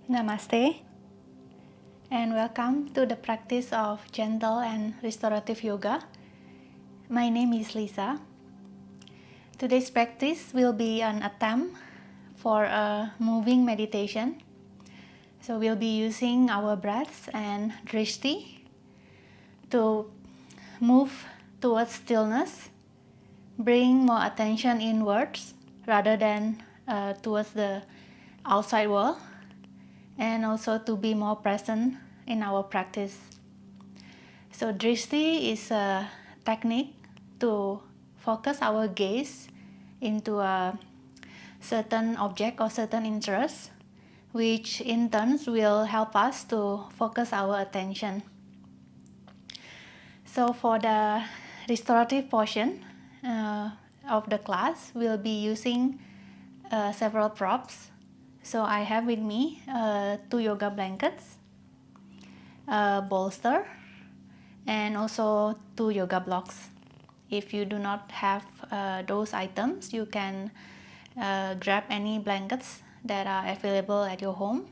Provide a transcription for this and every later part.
Namaste and welcome to the practice of gentle and restorative yoga. My name is Lisa. Today's practice will be an attempt for a moving meditation. So we'll be using our breaths and dhristi to move towards stillness, bring more attention inwards rather than towards the outside world, and also to be more present in our practice. So dhristi is a technique to focus our gaze into a certain object or certain interest, which in turn will help us to focus our attention. So for the restorative portion of the class, we'll be using several props. So I have with me 2 yoga blankets, a bolster, and also 2 yoga blocks. If you do not have those items, you can grab any blankets that are available at your home,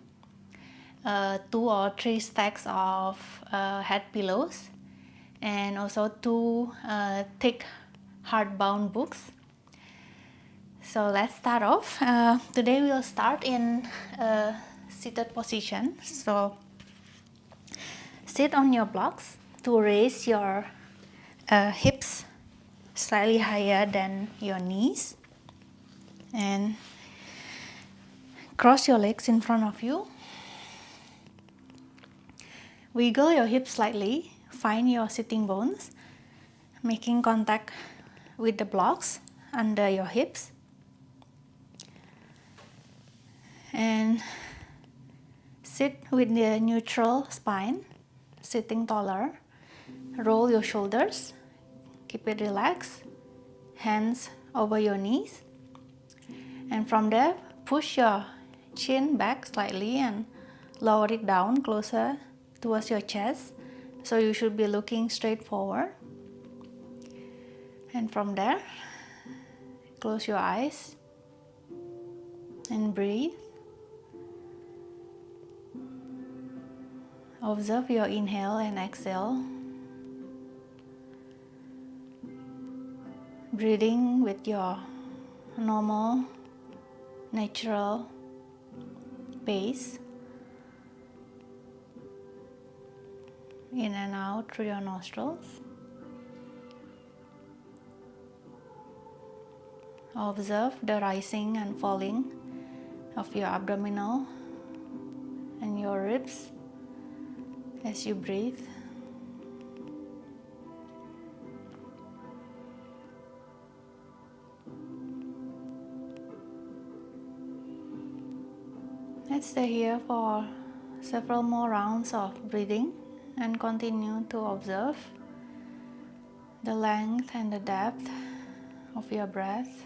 2 or 3 stacks of head pillows, and also 2 thick hardbound books. So let's start off. Today we'll start in a seated position. So sit on your blocks to raise your hips slightly higher than your knees, and cross your legs in front of you. Wiggle your hips slightly, find your sitting bones, making contact with the blocks under your hips. And sit with the neutral spine, sitting taller. Roll your shoulders, keep it relaxed, hands over your knees. And from there, push your chin back slightly and lower it down closer towards your chest. So you should be looking straight forward. And from there, close your eyes and breathe. Observe your inhale and exhale. Breathing with your normal, natural pace. In and out through your nostrils. Observe the rising and falling of your abdominal and your ribs as you breathe. Let's stay here for several more rounds of breathing and continue to observe the length and the depth of your breath.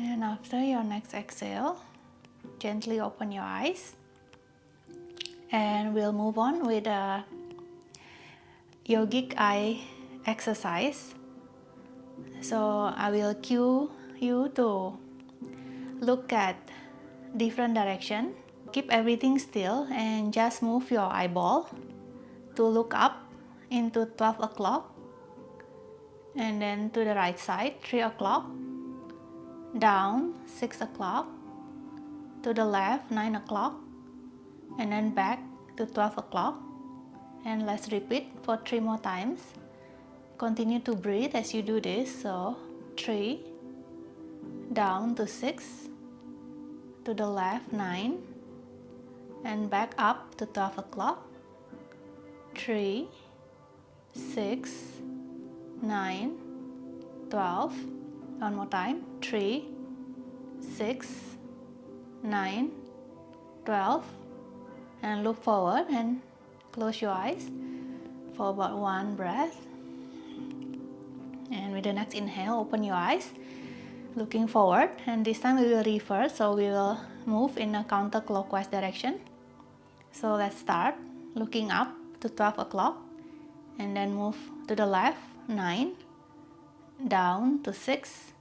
And after your next exhale, gently open your eyes. And we'll move on with a yogic eye exercise. So I will cue you to look at different direction. Keep everything still and just move your eyeball to look up into 12 o'clock, and then to the right side 3 o'clock, down 6 o'clock, to the left 9 o'clock, and then back to 12 o'clock. And let's repeat for 3 more times. Continue to breathe as you do this. So 3, down to 6, to the left 9, and back up to 12 o'clock. 3, 6, 9, 12. One more time. 3, 6, 9, 12. And look forward and close your eyes for about 1 breath. And with the next inhale, open your eyes, looking forward. And this time we will reverse, so we will move in a counterclockwise direction. So let's start looking up to 12 o'clock and then move to the left 9, down to 6,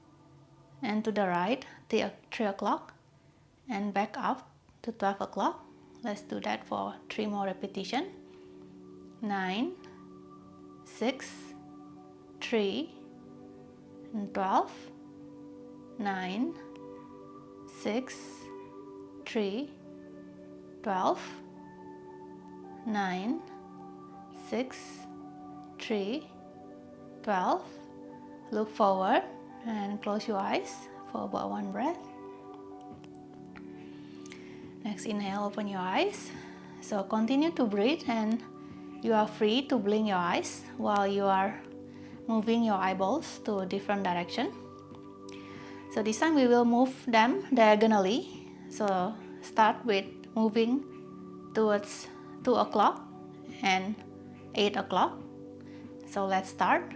and to the right 3 o'clock, and back up to 12 o'clock. Let's do that for 3 more repetitions. 9, 6, 3, and 12. 9, 6, 3, 12. 9, 6, 3, 12. Look forward and close your eyes for about 1 breath. Next inhale, open your eyes. So continue to breathe, and you are free to blink your eyes while you are moving your eyeballs to a different direction. So this time we will move them diagonally. So start with moving towards 2 o'clock and 8 o'clock. So let's start.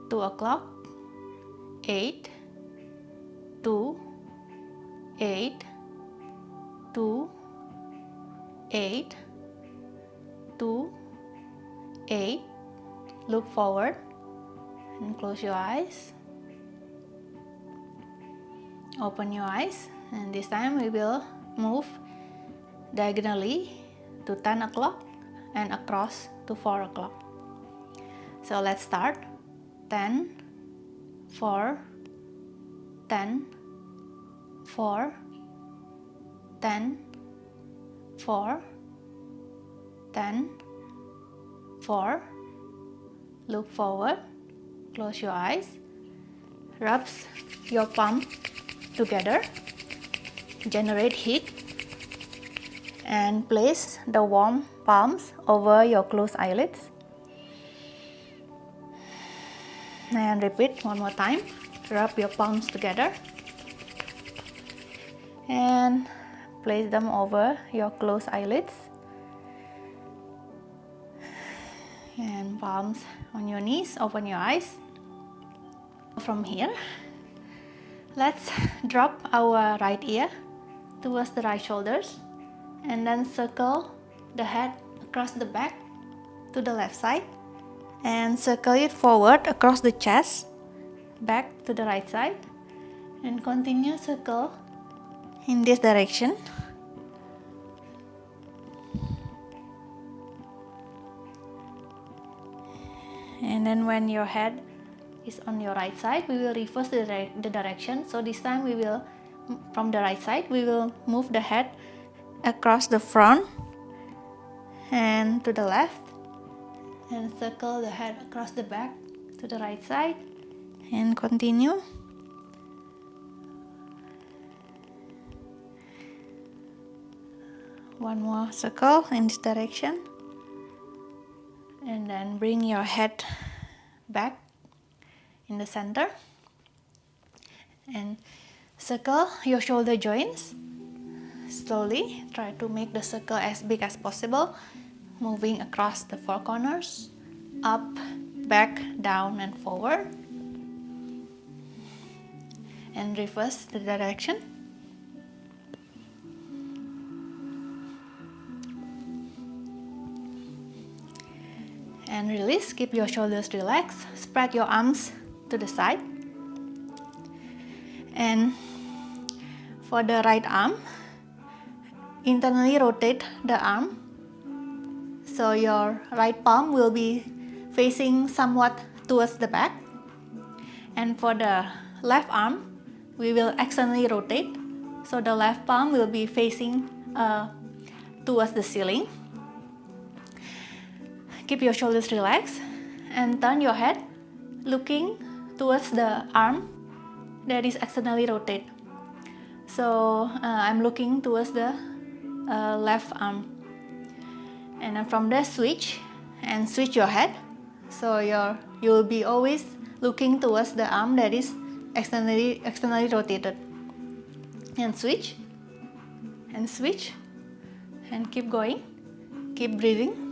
2 o'clock, 8, 2, 8, 2, 8, 2, 8. Look forward and close your eyes. Open your eyes, and this time we will move diagonally to 10 o'clock and across to 4 o'clock. So let's start. 10, 4, 10, 4, 10, 4, 10, 4. Look forward, close your eyes, rub your palm together, generate heat, and place the warm palms over your closed eyelids. And repeat one more time. Rub your palms together and place them over your closed eyelids, and palms on your knees. Open your eyes. From here, let's drop our right ear towards the right shoulders, and then circle the head across the back to the left side, and circle it forward across the chest, back to the right side, and continue circle in this direction. And then when your head is on your right side, we will reverse the direction. So this time we will, from the right side, we will move the head across the front and to the left, and circle the head across the back to the right side, and continue. One more circle in this direction, and then bring your head back in the center and circle your shoulder joints. Slowly try to make the circle as big as possible, moving across the 4 corners, up, back, down, and forward, and reverse the direction. And release. Keep your shoulders relaxed. Spread your arms to the side. And for the right arm, internally rotate the arm. So your right palm will be facing somewhat towards the back. And for the left arm, we will externally rotate. So the left palm will be facing towards the ceiling. Keep your shoulders relaxed and turn your head looking towards the arm that is externally rotated. So I'm looking towards the left arm. And then from there switch your head. So you will be always looking towards the arm that is externally rotated. And switch and keep going. Keep breathing.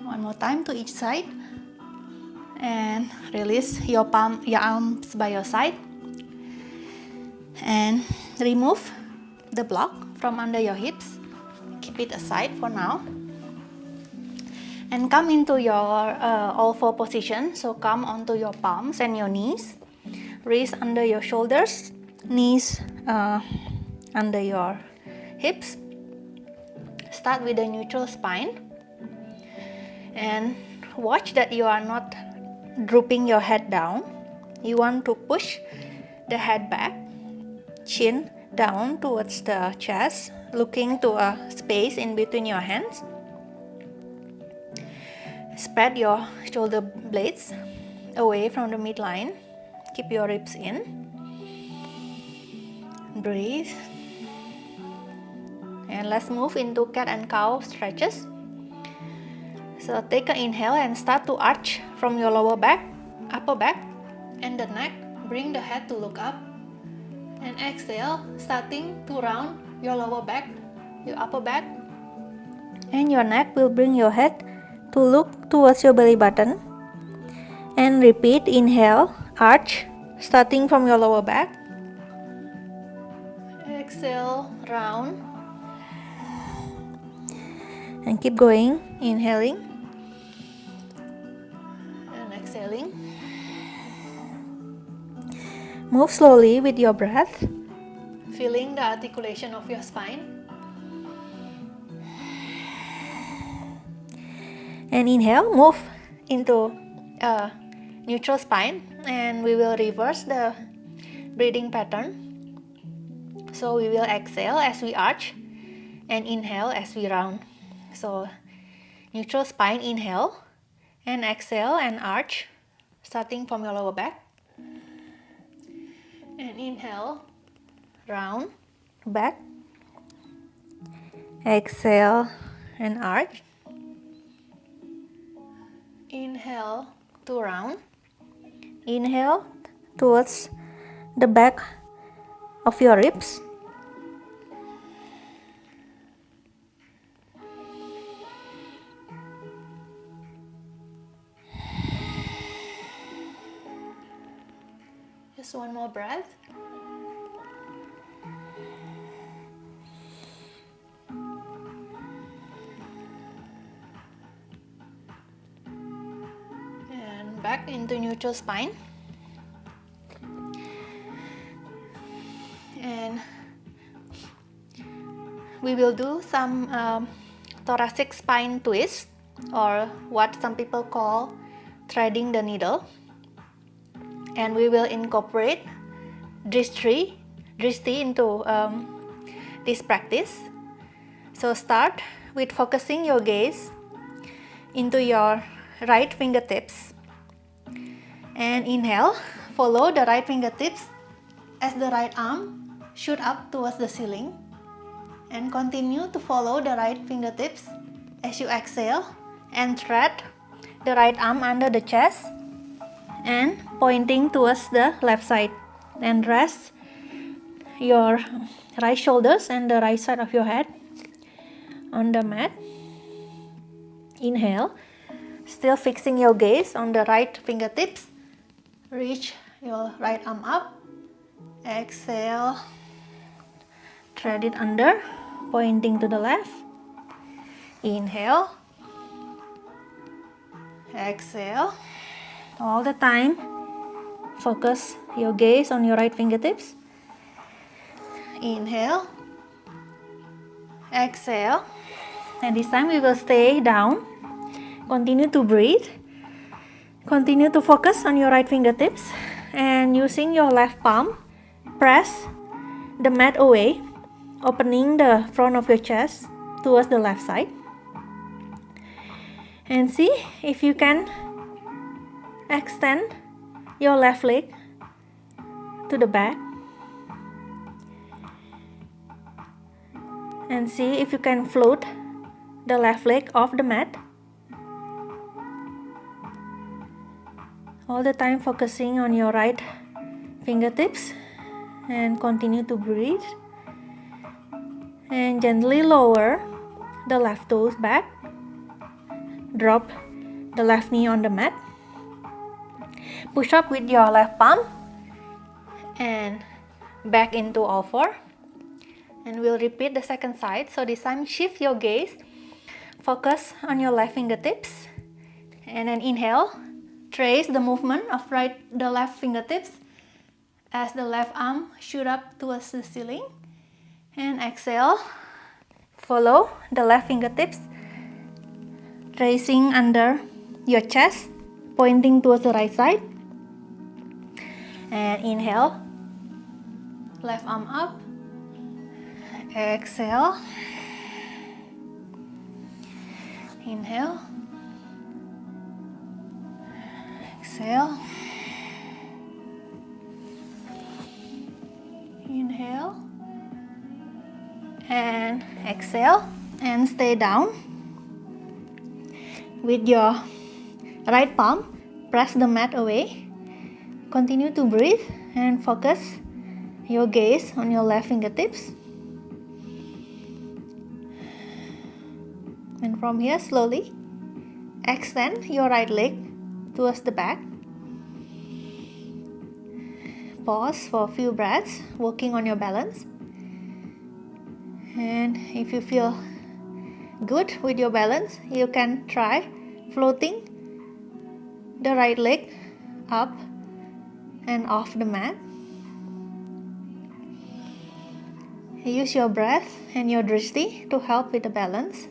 One more time to each side. And release your arms by your side. And remove the block from under your hips. Keep it aside for now. And come into your all four position. So come onto your palms and your knees. Wrists under your shoulders. Knees under your hips. Start with a neutral spine. And watch that you are not drooping your head down. You want to push the head back. Chin down towards the chest. Looking to a space in between your hands. Spread your shoulder blades away from the midline. Keep your ribs in. Breathe. And let's move into cat and cow stretches. So take an inhale and start to arch from your lower back, upper back, and the neck. Bring the head to look up. And exhale, starting to round your lower back, your upper back. And your neck will bring your head to look towards your belly button. And repeat, inhale, arch, starting from your lower back. Exhale, round. And keep going, inhaling. And exhaling. Move slowly with your breath. Feeling the articulation of your spine. And inhale, move into a neutral spine, and we will reverse the breathing pattern. So we will exhale as we arch and inhale as we round. So neutral spine, inhale, and exhale and arch, starting from your lower back. And inhale, round, back. Exhale and arch. Inhale to round. Inhale towards the back of your ribs. Just one more breath. And back into neutral spine. And we will do some thoracic spine twist, or what some people call threading the needle. And we will incorporate dhristi into this practice. So start with focusing your gaze into your right fingertips. And inhale, follow the right fingertips as the right arm shoot up towards the ceiling. And continue to follow the right fingertips as you exhale and thread the right arm under the chest and pointing towards the left side. And rest your right shoulders and the right side of your head on the mat. Inhale, still fixing your gaze on the right fingertips. Reach your right arm up. Exhale, thread it under, pointing to the left. Inhale, exhale. All the time, focus your gaze on your right fingertips. Inhale, exhale. And this time we will stay down. Continue to breathe. Continue to focus on your right fingertips, and using your left palm, press the mat away, opening the front of your chest towards the left side. And see if you can extend your left leg to the back. And see if you can float the left leg off the mat. All the time focusing on your right fingertips, and continue to breathe. And gently lower the left toes back. Drop the left knee on the mat. Push up with your left palm and back into all four. And we'll repeat the second side. So this time shift your gaze, focus on your left fingertips, and then inhale, trace the movement of the left fingertips as the left arm shoot up towards the ceiling. And exhale, follow the left fingertips, tracing under your chest, pointing towards the right side. And inhale, left arm up. Exhale, inhale, exhale, inhale, and exhale, and stay down. With your right palm, press the mat away. Continue to breathe and focus your gaze on your left fingertips. And from here, slowly extend your right leg towards the back. Pause for a few breaths, working on your balance. And if you feel good with your balance, you can try floating the right leg up and off the mat. Use your breath and your dhristi to help with the balance.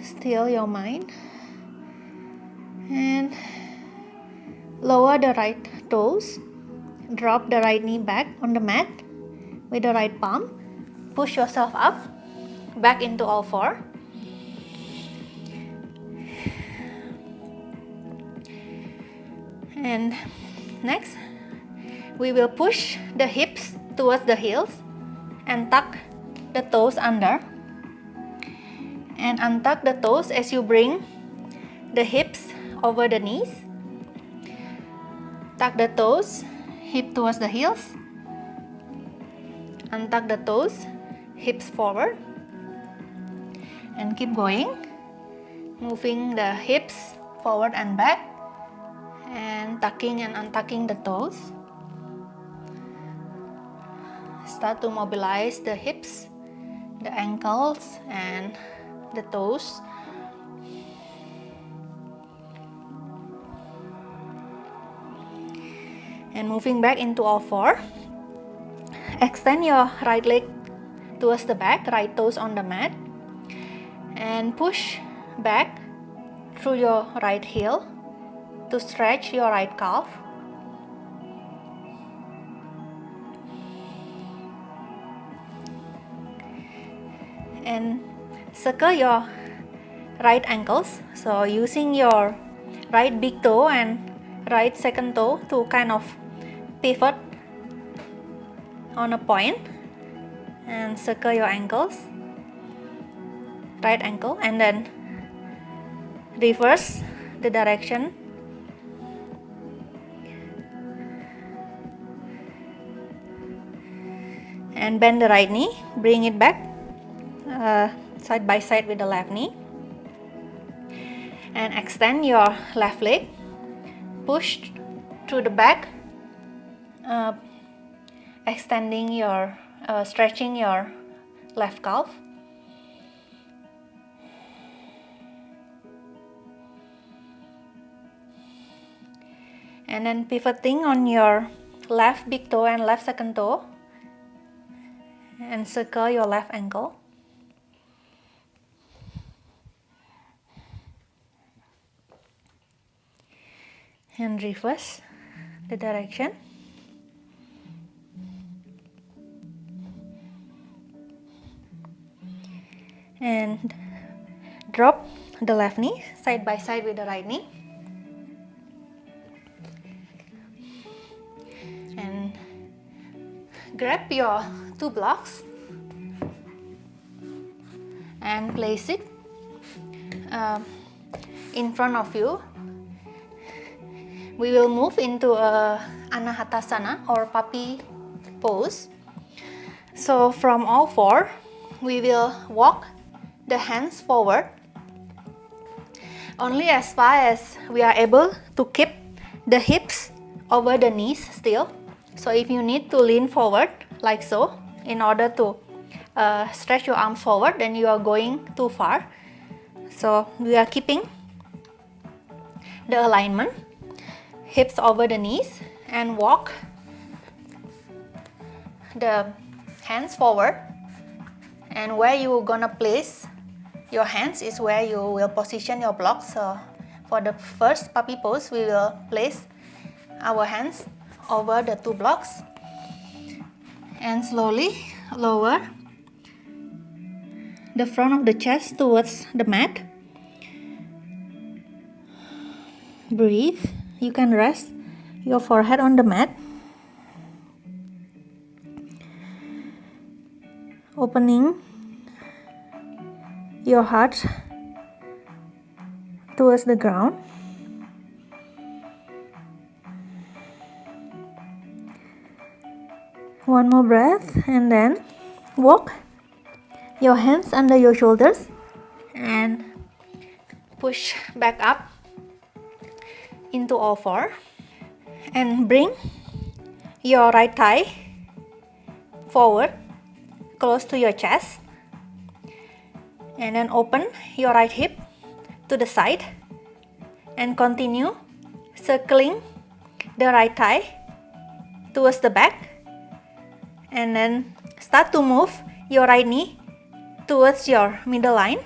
Still your mind. And lower the right toes. Drop the right knee back on the mat with the right palm. Push yourself up, back into all four. And next, we will push the hips towards the heels and tuck the toes under. And untuck the toes as you bring the hips over the knees. Tuck the toes, hip towards the heels. Untuck the toes, hips forward. And keep going, moving the hips forward and back, and tucking and untucking the toes. Start to mobilize the hips, the ankles, and the toes. And moving back into all four. Extend your right leg towards the back, right toes on the mat. And push back through your right heel to stretch your right calf. And circle your right ankles. So using your right big toe and right second toe to kind of pivot on a point, and circle your ankles, right ankle, and then reverse the direction. And bend the right knee, bring it back side by side with the left knee. And extend your left leg, push to the back, extending your, stretching your left calf. And then pivoting on your left big toe and left second toe, and circle your left ankle. And reverse the direction. And drop the left knee side by side with the right knee. And grab your two blocks and place it in front of you. We will move into a anahatasana or puppy pose. So from all four, we will walk the hands forward only as far as we are able to keep the hips over the knees still. So if you need to lean forward like so in order to stretch your arms forward, then you are going too far. So we are keeping the alignment, hips over the knees, and walk the hands forward, and where you're gonna place your hands is where you will position your blocks. So for the first puppy pose, we will place our hands over the two blocks and slowly lower the front of the chest towards the mat. Breathe. You can rest your forehead on the mat. Opening your heart towards the ground. One more breath, and then walk your hands under your shoulders and push back up into all four, and bring your right thigh forward close to your chest, and then open your right hip to the side and continue circling the right thigh towards the back, and then start to move your right knee towards your middle line,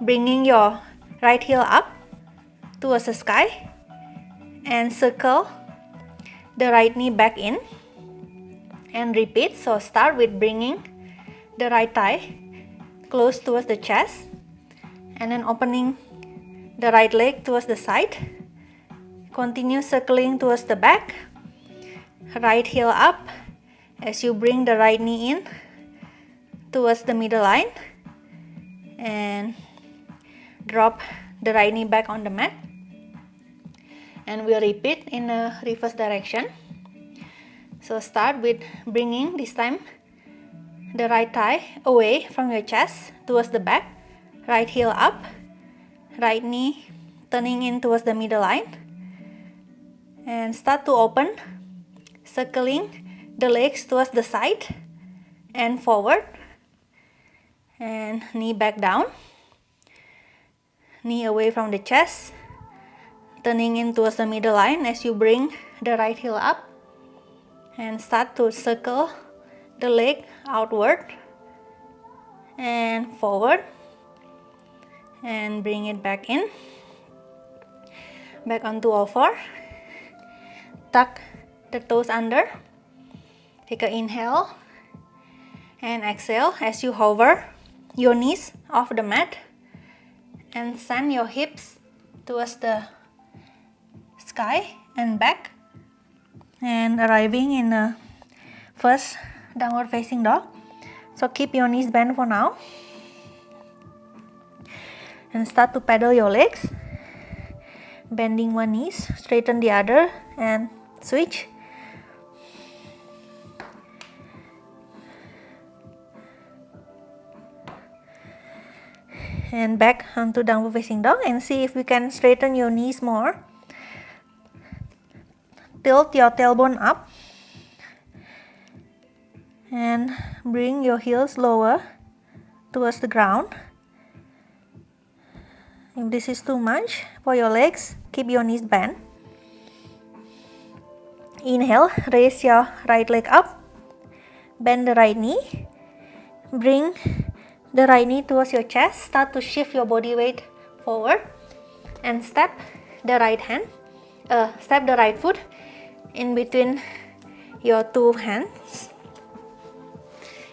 bringing your right heel up towards the sky, and circle the right knee back in, and repeat. So start with bringing the right thigh close towards the chest, and then opening the right leg towards the side, continue circling towards the back, right heel up as you bring the right knee in towards the middle line, and drop the right knee back on the mat, and we'll repeat in a reverse direction. So start with bringing this time the right thigh away from your chest towards the back, right heel up, right knee turning in towards the middle line, and start to open, circling the legs towards the side and forward, and knee back down, knee away from the chest, turning in towards the middle line as you bring the right heel up, and start to circle the leg outward and forward, and bring it back in, back onto all four. Tuck the toes under. Take an inhale and exhale as you hover your knees off the mat, and send your hips towards the sky and back, and arriving in the first downward facing dog. So keep your knees bent for now, and start to pedal your legs, bending one knee, straighten the other, and switch. And back onto downward facing dog, and see if you can straighten your knees more. Tilt your tailbone up and bring your heels lower towards the ground. If this is too much for your legs, keep your knees bent. Inhale, raise your right leg up, bend the right knee, bring the right knee towards your chest, start to shift your body weight forward, and step the right foot in between your two hands.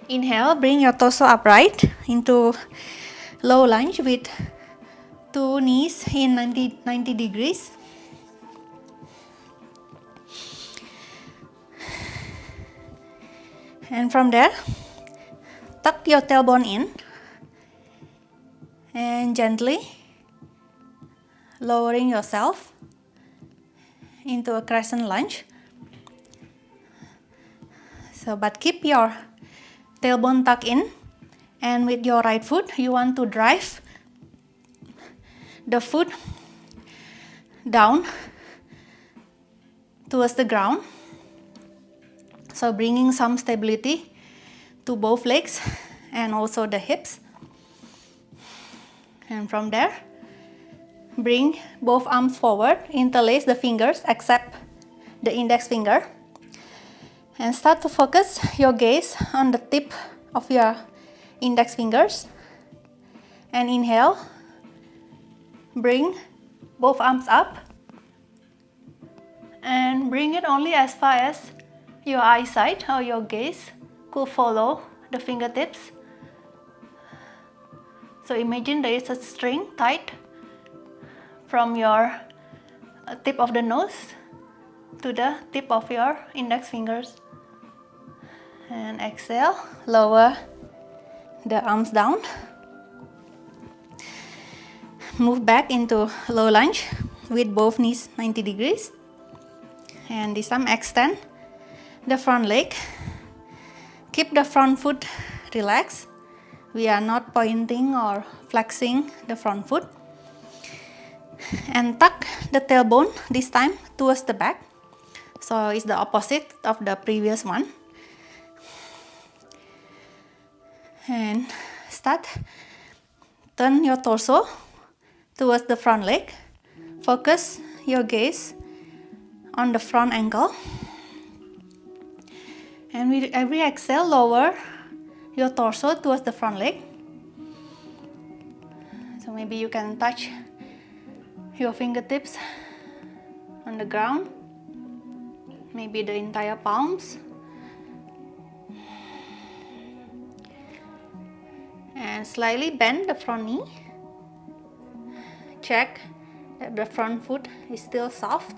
Inhale, bring your torso upright into low lunge with two knees in 90 degrees. And from there, tuck your tailbone in and gently lowering yourself into a crescent lunge. So, but keep your tailbone tucked in, and with your right foot, you want to drive the foot down towards the ground. So bringing some stability to both legs and also the hips. And from there, bring both arms forward, interlace the fingers except the index finger, and start to focus your gaze on the tip of your index fingers. And inhale, bring both arms up and bring it only as far as your eyesight or your gaze could follow the fingertips. So imagine there is a string tied from your tip of the nose to the tip of your index fingers. And exhale, lower the arms down. Move back into low lunge with both knees 90 degrees. And this time extend the front leg. Keep the front foot relaxed. We are not pointing or flexing the front foot. And tuck the tailbone this time towards the back. So it's the opposite of the previous one. And start. Turn your torso towards the front leg. Focus your gaze on the front ankle. And with every exhale, lower your torso towards the front leg. So maybe you can touch your fingertips on the ground, maybe the entire palms. And slightly bend the front knee. Check that the front foot is still soft.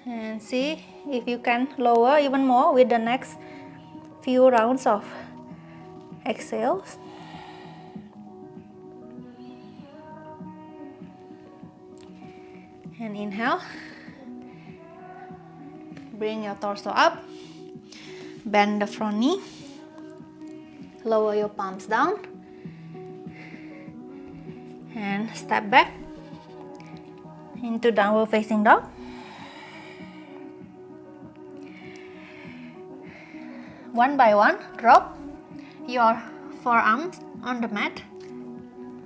And see if you can lower even more with the next few rounds of exhales. And inhale. Bring your torso up. Bend the front knee. Lower your palms down. And step back into downward facing dog. One by one, drop your forearms on the mat.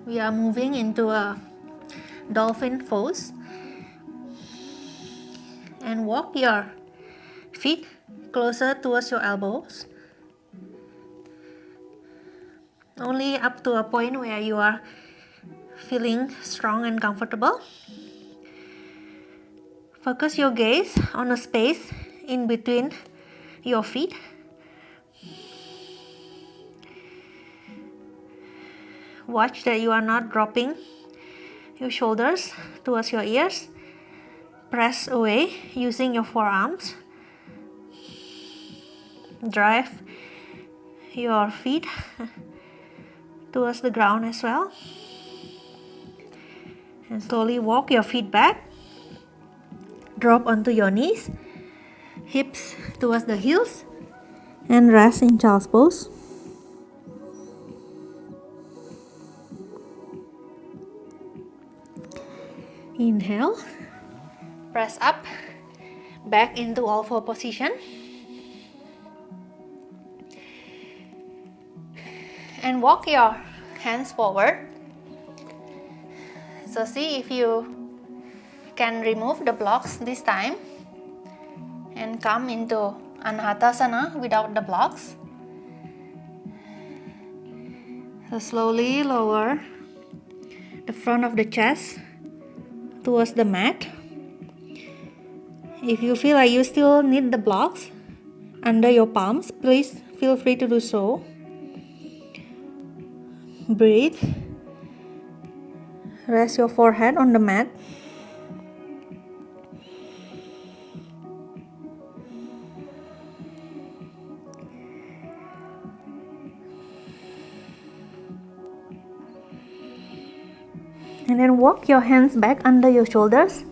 We are moving into a dolphin pose. And walk your feet closer towards your elbows. Only up to a point where you are feeling strong and comfortable. Focus your gaze on a space in between your feet. Watch that you are not dropping your shoulders towards your ears. Press away using your forearms. Drive your feet towards the ground as well. And slowly walk your feet back. Drop onto your knees. Hips towards the heels. And rest in child's pose. Inhale. Press up. Back into all four position. And walk your hands forward. So see if you can remove the blocks this time and come into Anahatasana without the blocks. So slowly lower the front of the chest towards the mat. If you feel like you still need the blocks under your palms, please feel free to do so. Breathe. Rest your forehead on the mat. And then walk your hands back under your shoulders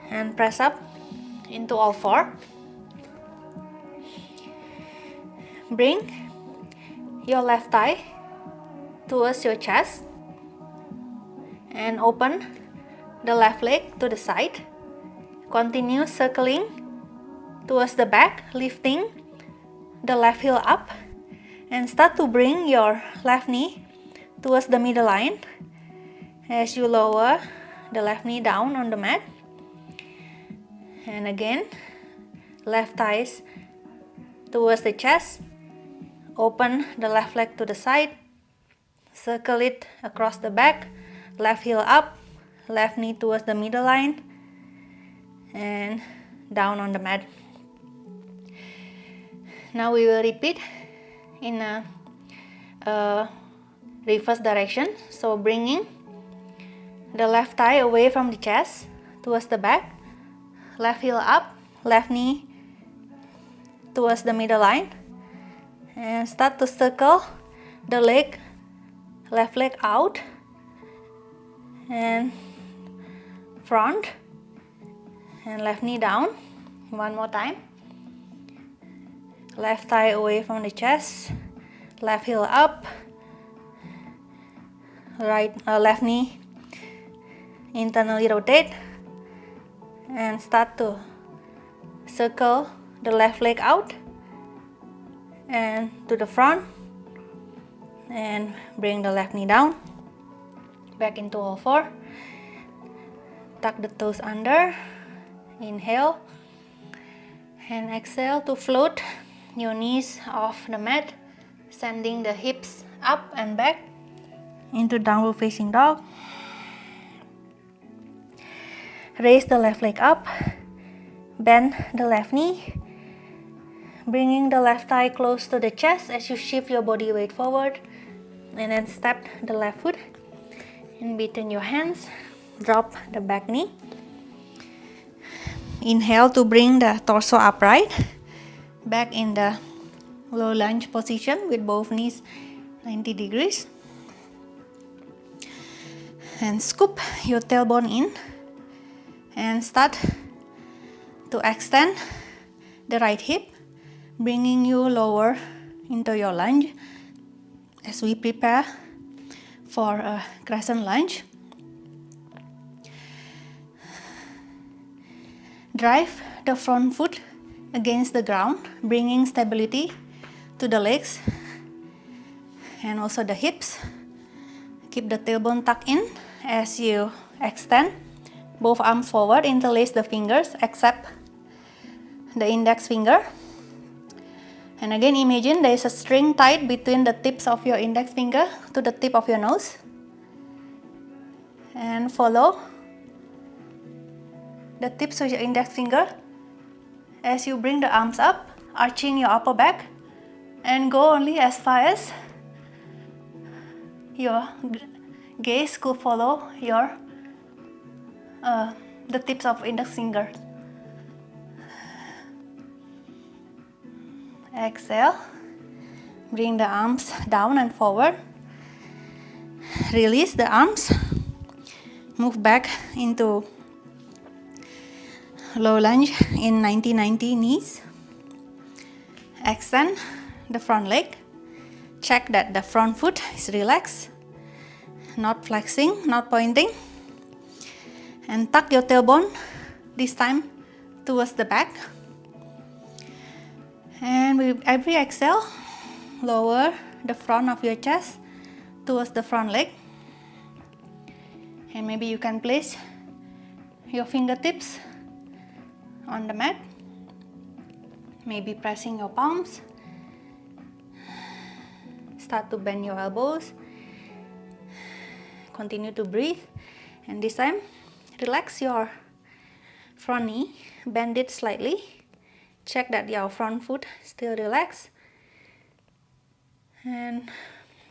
and press up into all four. Bring your left thigh towards your chest and open the left leg to the side. Continue circling towards the back, lifting the left heel up, and start to bring your left knee towards the middle line as you lower the left knee down on the mat. And again, left thighs towards the chest. Open the left leg to the side, circle it across the back, left heel up, left knee towards the middle line, and down on the mat. Now we will repeat in a reverse direction. So bringing the left thigh away from the chest towards the back, left heel up, left knee towards the middle line, and start to circle the leg, left leg out and front, and left knee down. One more time. Left thigh away from the chest, left heel up, left knee internally rotate, and start to circle the left leg out and to the front, and bring the left knee down, back into all four. Tuck the toes under, inhale, and exhale to float your knees off the mat, sending the hips up and back into downward facing dog. Raise the left leg up, bend the left knee, bringing the left thigh close to the chest as you shift your body weight forward, and then step the left foot in between your hands, drop the back knee. Inhale to bring the torso upright, back in the low lunge position with both knees 90 degrees. And scoop your tailbone in and start to extend the right hip, bringing you lower into your lunge as we prepare for a crescent lunge. Drive the front foot against the ground, bringing stability to the legs and also the hips. Keep the tailbone tucked in as you extend both arms forward, interlace the fingers except the index finger. And again, imagine there is a string tied between the tips of your index finger to the tip of your nose. And follow the tips of your index finger as you bring the arms up, arching your upper back, and go only as far as your gaze could follow your the tips of index finger. Exhale, bring the arms down and forward. Release the arms, move back into low lunge in 90-90 knees. Extend the front leg. Check that the front foot is relaxed, not flexing, not pointing. And tuck your tailbone, this time towards the back. And with every exhale, lower the front of your chest towards the front leg. And maybe you can place your fingertips on the mat, maybe pressing your palms. Start to bend your elbows. Continue to breathe, and this time relax your front knee, bend it slightly. Check that your front foot still relaxed. And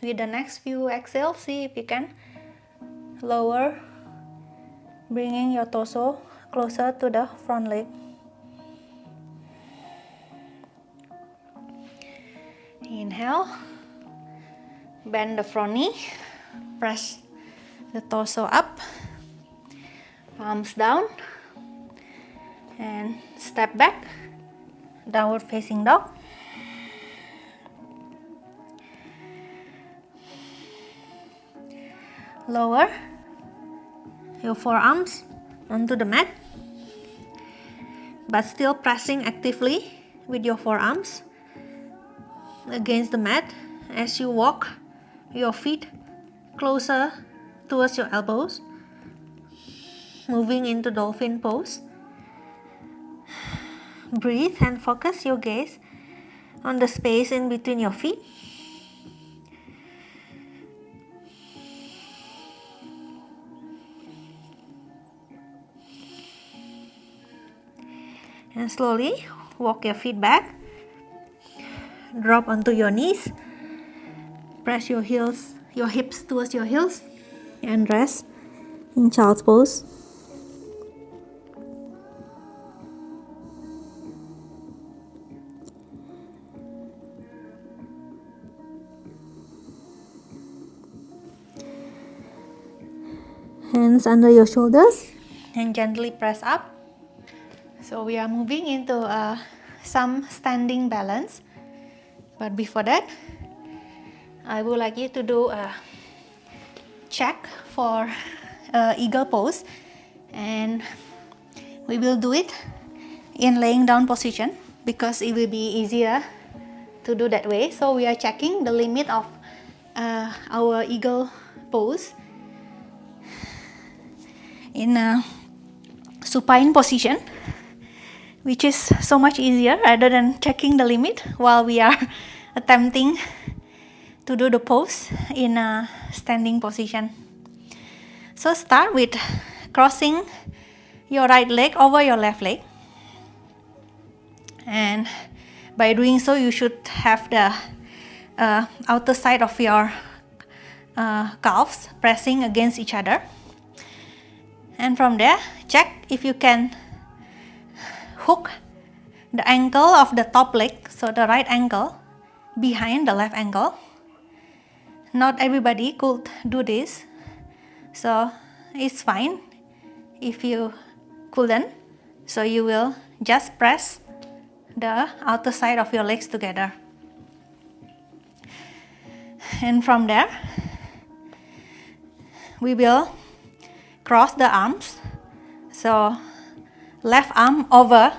with the next few exhales, see if you can lower, bringing your torso closer to the front leg. Inhale, bend the front knee, press the torso up, palms down, and step back, downward facing dog. Lower your forearms onto the mat, but still pressing actively with your forearms against the mat as you walk your feet closer towards your elbows, moving into dolphin pose. Breathe and focus your gaze on the space in between your feet. And slowly walk your feet back, drop onto your knees, press your hips towards your heels, and rest in child's pose. Hands under your shoulders and gently press up. So we are moving into some standing balance. But before that, I would like you to do a check for eagle pose, and we will do it in laying down position because it will be easier to do that way. So we are checking the limit of our eagle pose in a supine position, which is so much easier rather than checking the limit while we are attempting to do the pose in a standing position. So start with crossing your right leg over your left leg, and by doing so you should have the outer side of your calves pressing against each other. And from there, check if you can hook the ankle of the top leg, so the right ankle, behind the left ankle. Not everybody could do this, so it's fine if you couldn't. So you will just press the outer side of your legs together. And from there, we will cross the arms. So left arm over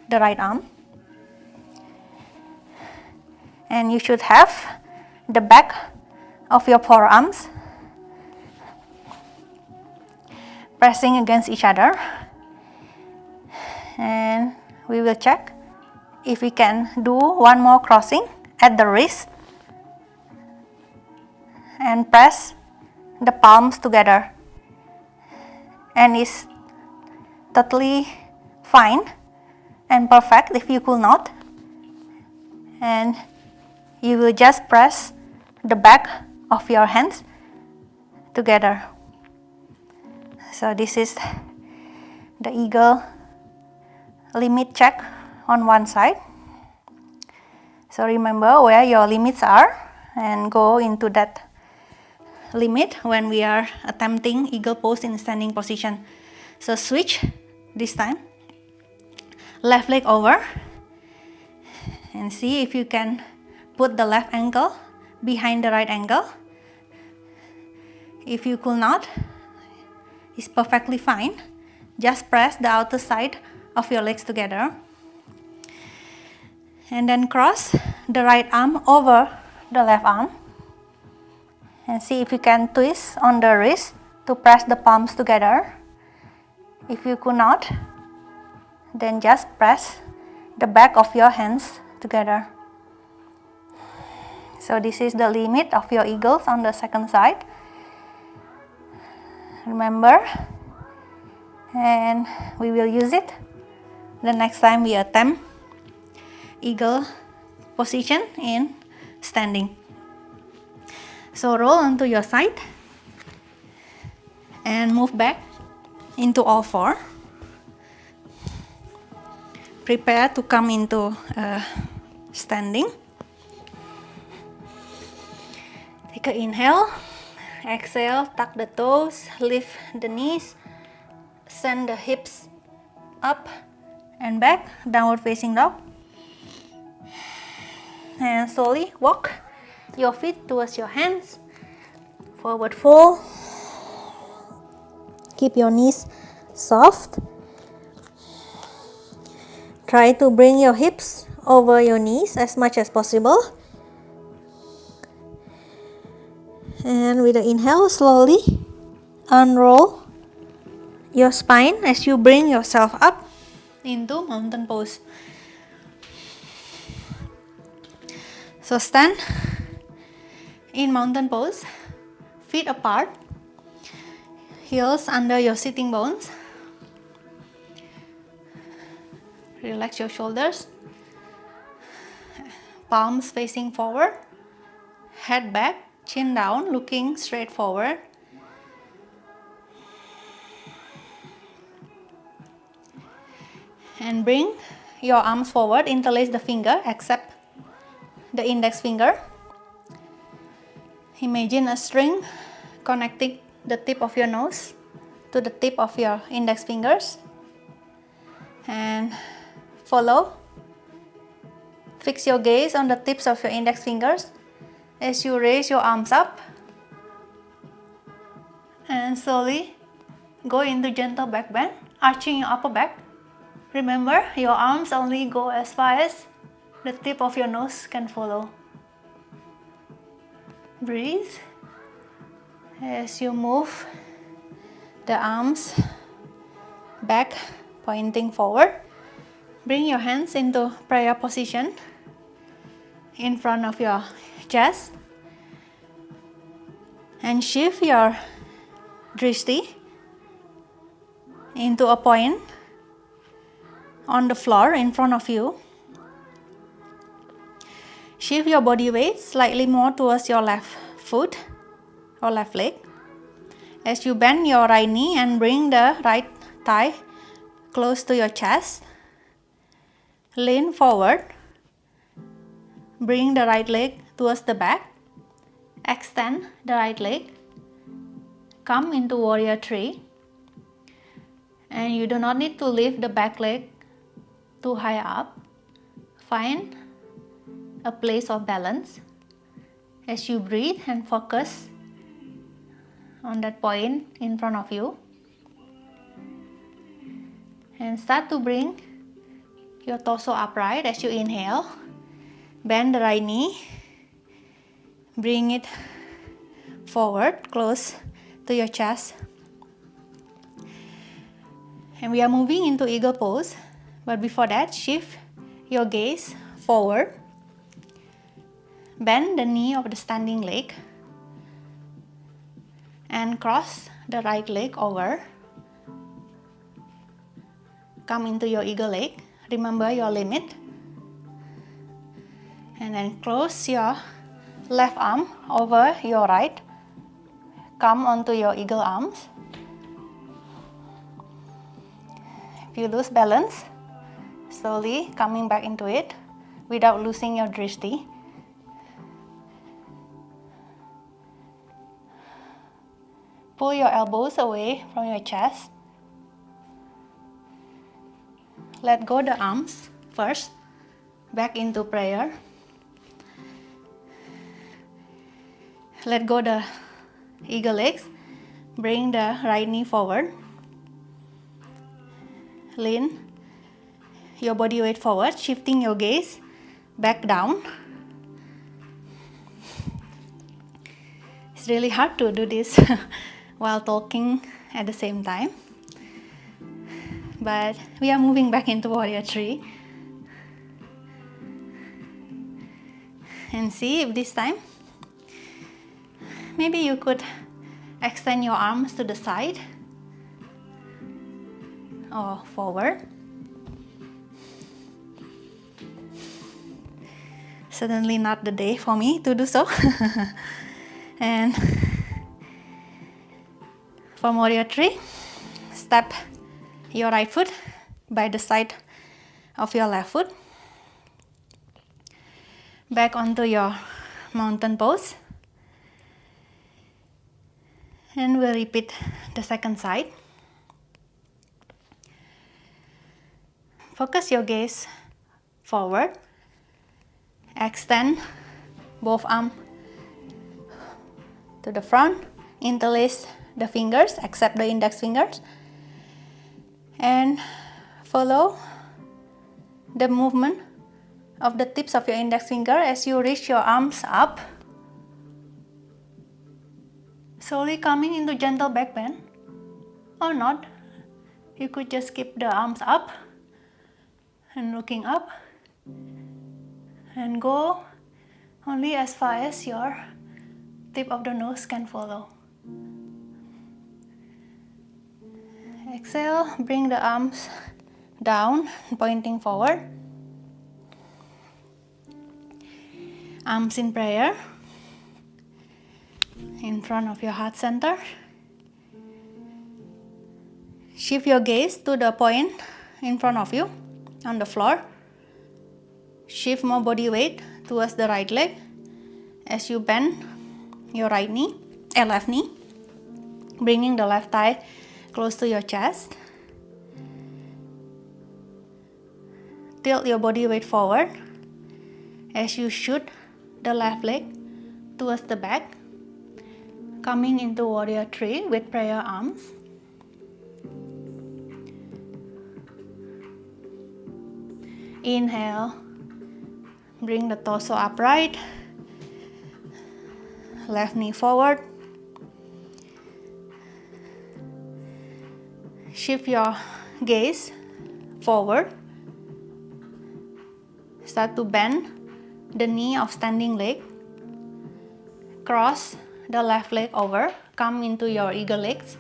the right arm. And you should have the back of your forearms pressing against each other. And we will check if we can do one more crossing at the wrist and press the palms together. And it's totally fine and perfect if you could not. And you will just press the back of your hands together. So this is the eagle limit check on one side. So remember where your limits are and go into that limit when we are attempting eagle pose in standing position. So switch this time, left leg over, and see if you can put the left ankle behind the right ankle. If you could not, it's perfectly fine. Just press the outer side of your legs together. And then cross the right arm over the left arm. And see if you can twist on the wrist to press the palms together. If you could not, then just press the back of your hands together. So this is the limit of your eagles on the second side. Remember, and we will use it the next time we attempt eagle position in standing. So roll onto your side and move back into all four. Prepare to come into standing. Take an inhale, exhale, tuck the toes, lift the knees, send the hips up and back, downward facing dog. And slowly walk your feet towards your hands, forward fold, Keep your knees soft. Try to bring your hips over your knees as much as possible. And with the inhale, slowly unroll your spine as you bring yourself up into mountain pose. So stand in mountain pose, feet apart, heels under your sitting bones. Relax your shoulders, palms facing forward, head back, chin down, looking straight forward. And bring your arms forward, interlace the finger except the index finger. Imagine a string connecting the tip of your nose to the tip of your index fingers. And follow. Fix your gaze on the tips of your index fingers as you raise your arms up. And slowly go into gentle back bend, arching your upper back. Remember, your arms only go as far as the tip of your nose can follow. Breathe as you move the arms back, pointing forward. Bring your hands into prayer position in front of your chest and shift your dhristi into a point on the floor in front of you. Shift your body weight slightly more towards your left foot or left leg as you bend your right knee and bring the right thigh close to your chest. Lean forward. Bring the right leg towards the back. Extend the right leg. Come into warrior 3. And you do not need to lift the back leg too high up. Find a place of balance as you breathe and focus on that point in front of you. And start to bring your torso upright as you inhale. Bend the right knee. Bring it forward, close to your chest. And we are moving into eagle pose. But before that, shift your gaze forward. Bend the knee of the standing leg. And cross the right leg over. Come into your eagle leg. Remember your limit. And then close your left arm over your right. Come onto your eagle arms. If you lose balance, slowly coming back into it without losing your dhristi. Pull your elbows away from your chest. Let go the arms first, back into prayer. Let go the eagle legs. Bring the right knee forward. Lean your body weight forward, shifting your gaze back down. It's really hard to do this while talking at the same time. But we are moving back into warrior 3. And see if this time, maybe you could extend your arms to the side or forward. Certainly not the day for me to do so. And for warrior 3, step your right foot by the side of your left foot. Back onto your mountain pose. And we'll repeat the second side. Focus your gaze forward. Extend both arms to the front. Interlace the fingers except the index fingers, and follow the movement of the tips of your index finger as you reach your arms up, slowly coming into gentle back bend, or not. You could just keep the arms up and looking up and go only as far as your tip of the nose can follow. Exhale, bring the arms down, pointing forward. Arms in prayer in front of your heart center. Shift your gaze to the point in front of you on the floor. Shift more body weight towards the right leg as you bend your left knee, bringing the left thigh close to your chest. Tilt your body weight forward as you shoot the left leg towards the back, coming into warrior 3 with prayer arms. Inhale, bring the torso upright, left knee forward. Shift your gaze forward. Start to bend the knee of standing leg. Cross the left leg over, come into your eagle legs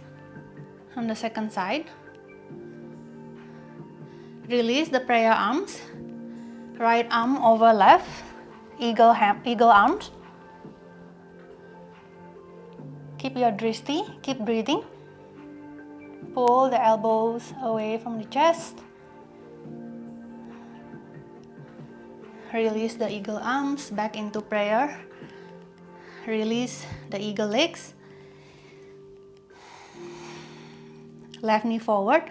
on the second side. Release the prayer arms. Right arm over left, eagle arms. Keep your dhristi, keep breathing. Pull the elbows away from the chest. Release the eagle arms back into prayer. Release the eagle legs. Left knee forward,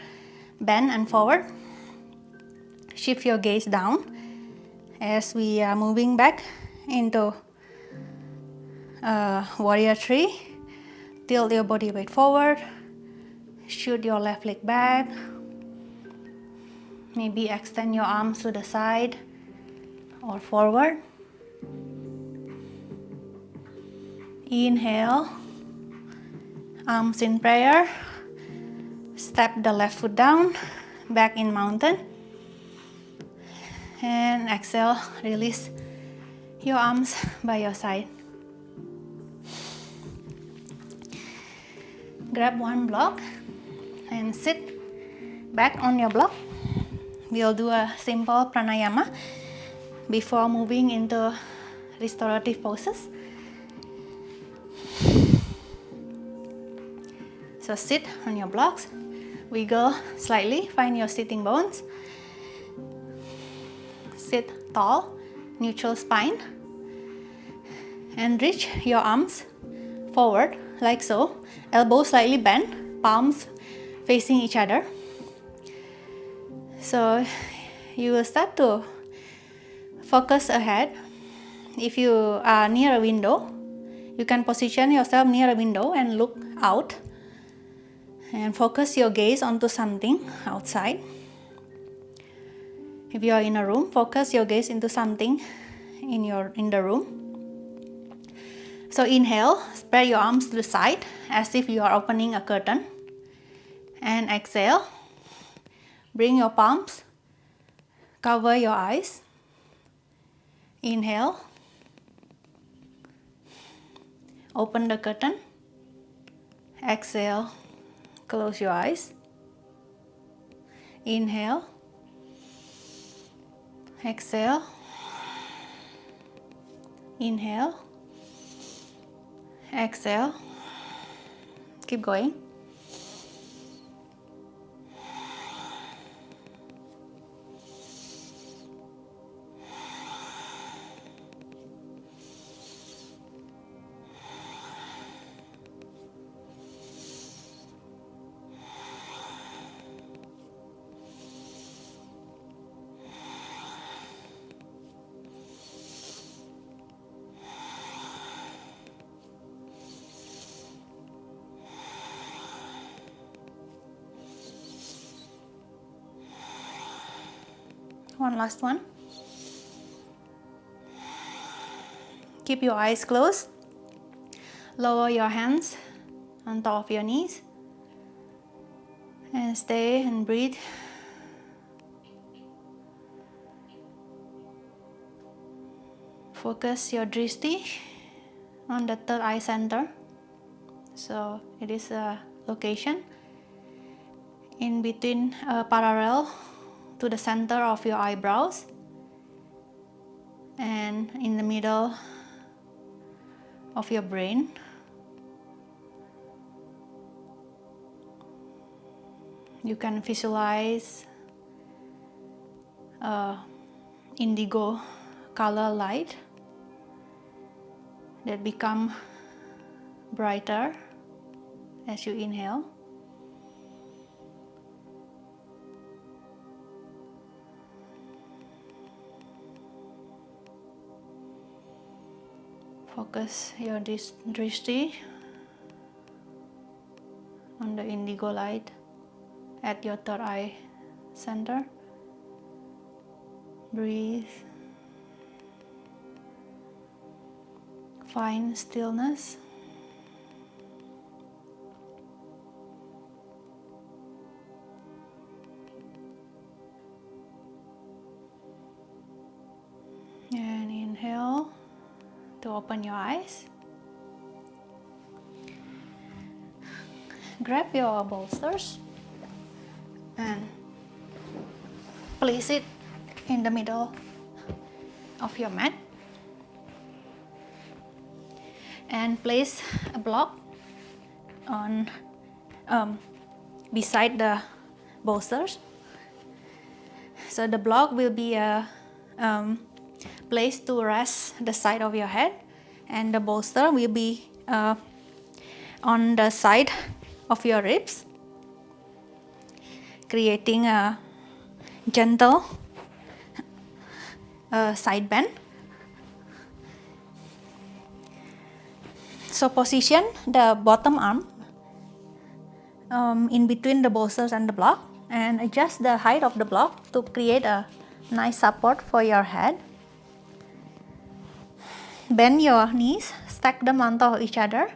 bend and forward. Shift your gaze down as we are moving back into warrior 3. Tilt your body weight forward. Shoot your left leg back. Maybe extend your arms to the side or forward. Inhale, arms in prayer. Step the left foot down, back in mountain. And exhale, release your arms by your side. Grab one block and sit back on your block. We'll do a simple pranayama before moving into restorative poses. So sit on your blocks, wiggle slightly, find your sitting bones. Sit tall, neutral spine, and reach your arms forward like so. Elbows slightly bent, palms facing each other. So you will start to focus ahead. If you are near a window, you can position yourself near a window and look out and focus your gaze onto something outside. If you are in a room, focus your gaze into something in the room. So inhale, spread your arms to the side as if you are opening a curtain. And exhale, bring your palms, cover your eyes. Inhale, open the curtain. Exhale, close your eyes. Inhale, exhale, inhale, exhale. Keep going. One last one. Keep your eyes closed. Lower your hands on top of your knees. And stay and breathe. Focus your dhristi on the third eye center. So it is a location in between, parallel to the center of your eyebrows and in the middle of your brain. You can visualize indigo color light that become brighter as you inhale. Focus your drishti on the indigo light at your third eye center. Breathe. Find stillness. And inhale to open your eyes. Grab your bolsters and place it in the middle of your mat. And place a block on beside the bolsters. So the block will be a place to rest the side of your head, and the bolster will be on the side of your ribs, creating a gentle side bend. So position the bottom arm in between the bolsters and the block, and adjust the height of the block to create a nice support for your head. Bend your knees, stack them on top of each other,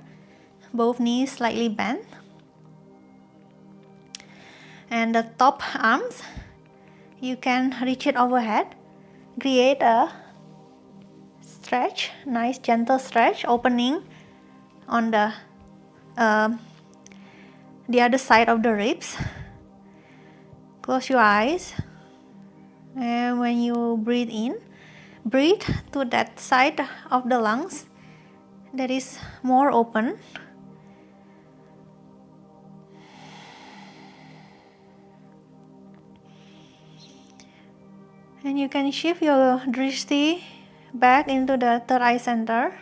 both knees slightly bent. And the top arms, you can reach it overhead, create a stretch, nice gentle stretch, opening on the other side of the ribs. Close your eyes, and when you breathe in, breathe to that side of the lungs that is more open. And you can shift your drishti back into the third eye center,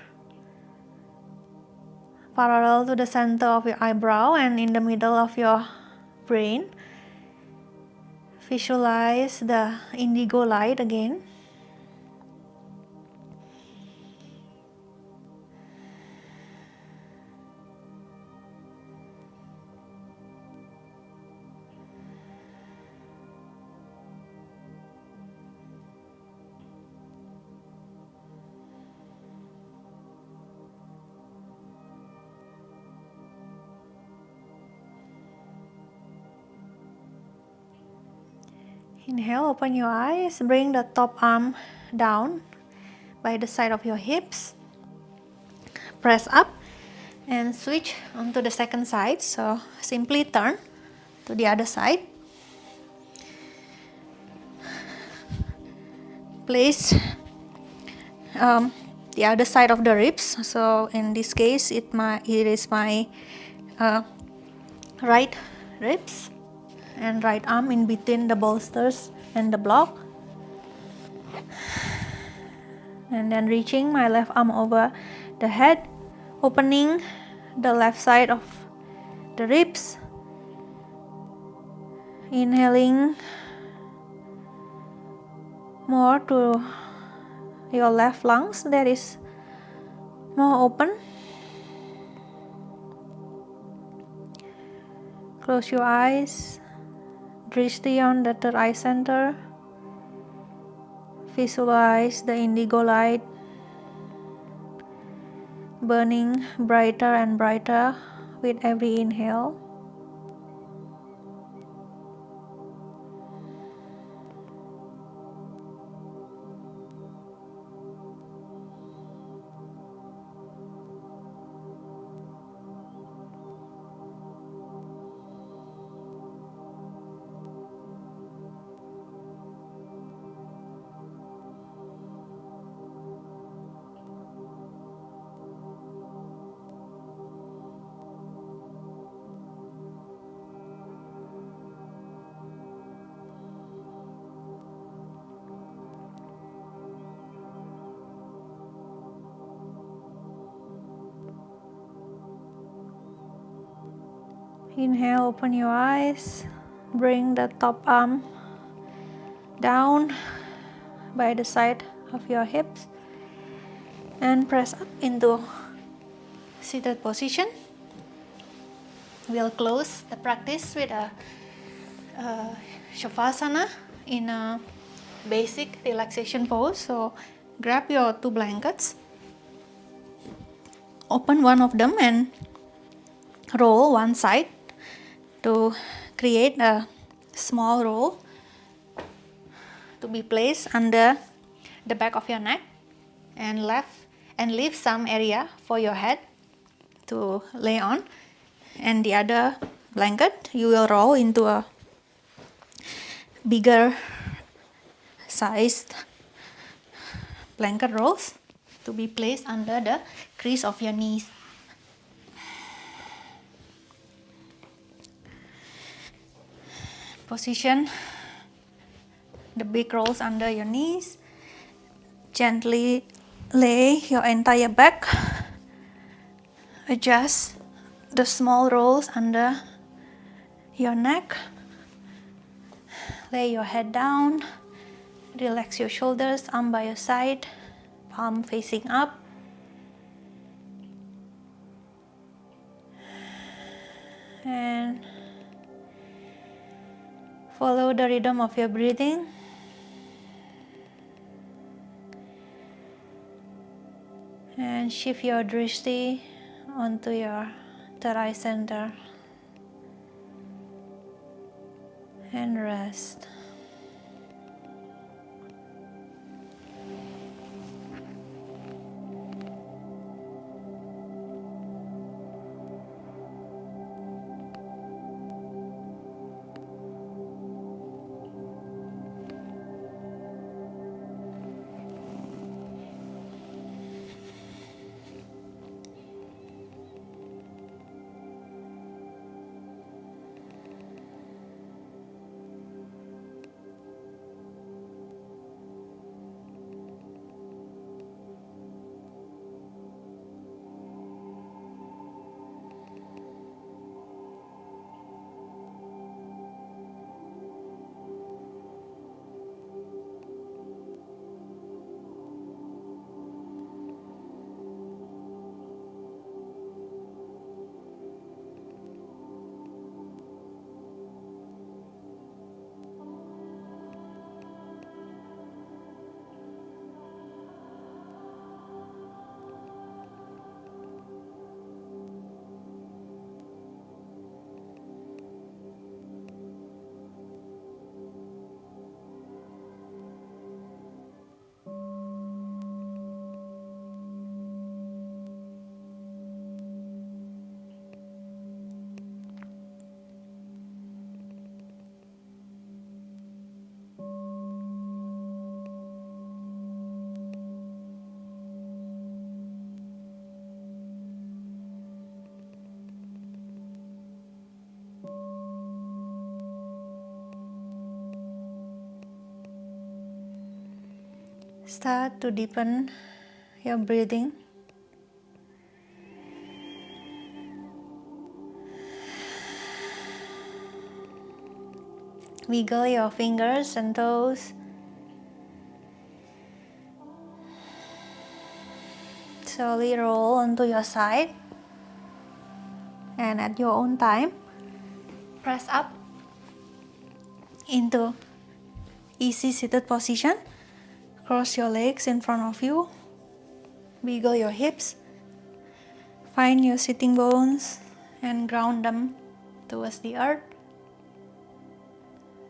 parallel to the center of your eyebrow and in the middle of your brain. Visualize the indigo light again. Inhale, open your eyes, bring the top arm down by the side of your hips. Press up and switch onto the second side. So simply turn to the other side. Place the other side of the ribs. So in this case, it is my right ribs and right arm in between the bolsters and the block. And then reaching my left arm over the head, opening the left side of the ribs. Inhaling more to your left lungs that is more open. Close your eyes, drishti on the third eye center. Visualize the indigo light burning brighter and brighter with every inhale. Inhale, open your eyes, bring the top arm down by the side of your hips and press up into seated position. We'll close the practice with a shavasana in a basic relaxation pose. So grab your 2 blankets, open one of them and roll one side to create a small roll to be placed under the back of your neck, and leave some area for your head to lay on, and the other blanket you will roll into a bigger sized blanket rolls to be placed under the crease of your knees. Position the big rolls under your knees. Gently lay your entire back. Adjust the small rolls under your neck. Lay your head down. Relax your shoulders, arm by your side, palm facing up. And follow the rhythm of your breathing. And shift your dhristi onto your third eye center. And rest. Start to deepen your breathing. Wiggle your fingers and toes. Slowly roll onto your side. And at your own time, press up into easy seated position Cross your legs in front of you. Wiggle your hips. Find your sitting bones and ground them towards the earth.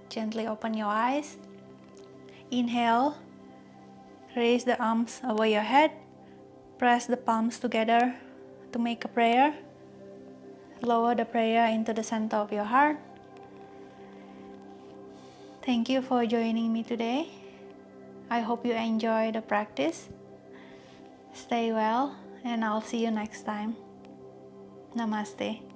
Gently open your eyes. Inhale. Raise the arms over your head. Press the palms together to make a prayer. Lower the prayer into the center of your heart. Thank you for joining me today. I hope you enjoy the practice. Stay well, and I'll see you next time. Namaste.